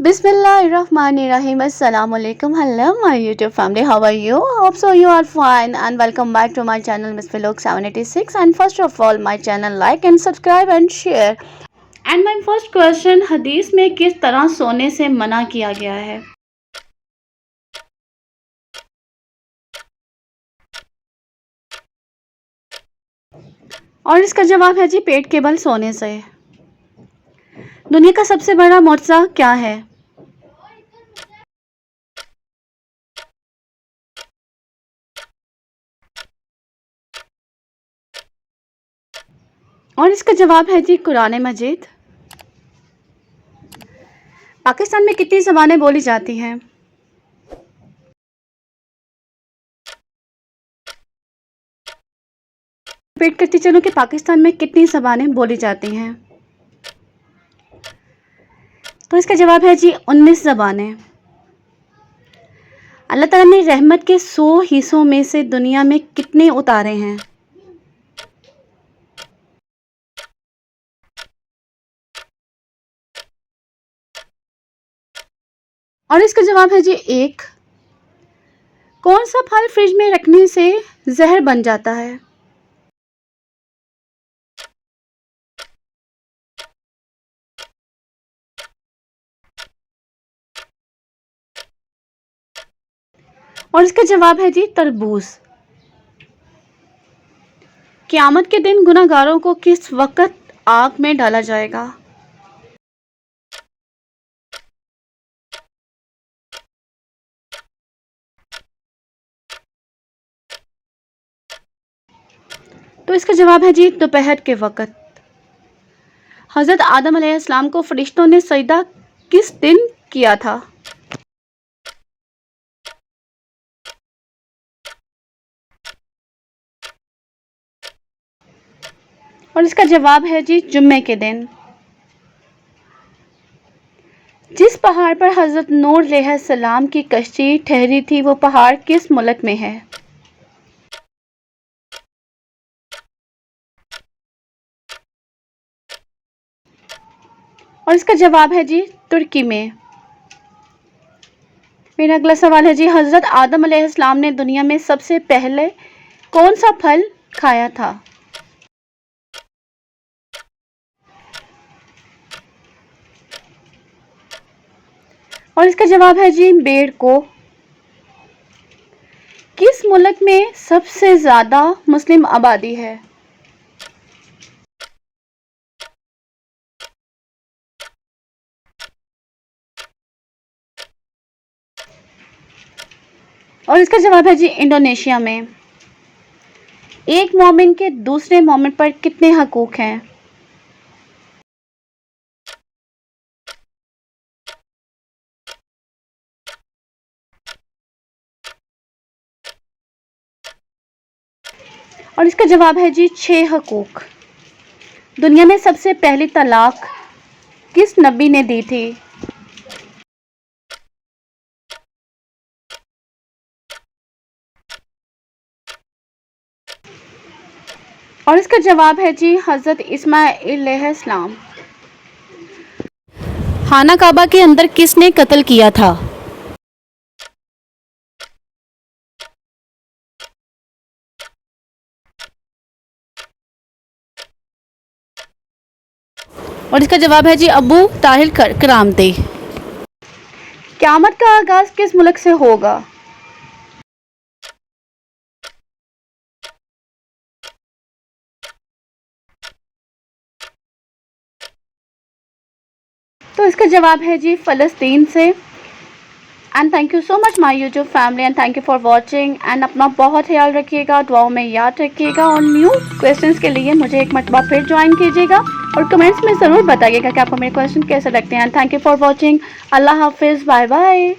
Bismillahirrahmanirrahim. Assalamu alaikum. Hello, my YouTube family. How are you? Hope so you are fine and welcome back to my channel, Miss Philok 786. And first of all, my channel like and subscribe and share. And my first question, हदीस में किस तरह सोने से मना किया गया है? और इसका जवाब है जी पेट के बल सोने से। दुनिया का सबसे बड़ा मुआवजा क्या है? और इसका जवाब है जी कुरान मजीद। पाकिस्तान में कितनी ज़बानें बोली जाती हैं? रिपीट करती चलूं कि पाकिस्तान में कितनी ज़बानें बोली जाती हैं? तो इसका जवाब है जी 19 ज़बानें। अल्लाह ताला ने रहमत के 100 हिस्सों में से दुनिया में कितने उतारे हैं? और इसका जवाब है जी 1। कौन सा फल फ्रिज में रखने से जहर बन जाता है? और इसका जवाब है जी तरबूज। क़यामत के दिन गुनहगारों को किस वक़्त आग में डाला जाएगा? तो इसका जवाब है जी दोपहर के वक़्त। हज़रत आदम अलैहिस्सलाम को फरिश्तों ने सजदा किस दिन किया था? और इसका जवाब है जी जुम्मे के दिन। जिस पहाड़ पर हज़रत नूह अलैहिस्सलाम की कश्ती ठहरी थी वो पहाड़ किस मुल्क में है? और इसका जवाब है जी तुर्की में। मेरा अगला सवाल है जी हज़रत आदम अलैहिस्सलाम ने दुनिया में सबसे पहले कौन सा फल खाया था? और इसका जवाब है जी बेर को। किस मुल्क में सबसे ज़्यादा मुस्लिम आबादी है? और इसका जवाब है जी इंडोनेशिया में। एक मोमिन के दूसरे मोमिन पर कितने हकूक़ हैं? और इसका जवाब है जी 6 हकूक़। दुनिया में सबसे पहली तलाक किस नबी ने दी थी? और इसका जवाब है जी हज़रत इस्माइल अलैहिस्सलाम। खाना काबा के अंदर किसने कत्ल किया था? और इसका जवाब है जी अबू ताहिर करामती। क़यामत का आगाज़ किस मुल्क से होगा? तो इसका जवाब है जी फ़लस्तीन से। And thank you so much my YouTube family and thank you for watching and अपना बहुत ख्याल रखिएगा, दुआओं में याद रखिएगा और न्यू क्वेश्चंस के लिए मुझे एक मरतबा फिर ज्वाइन कीजिएगा और कमेंट्स में ज़रूर बताइएगा कि आपको मेरे क्वेश्चन कैसे लगते हैं। Thank you for watching. अल्लाह हाफिज़। Bye bye.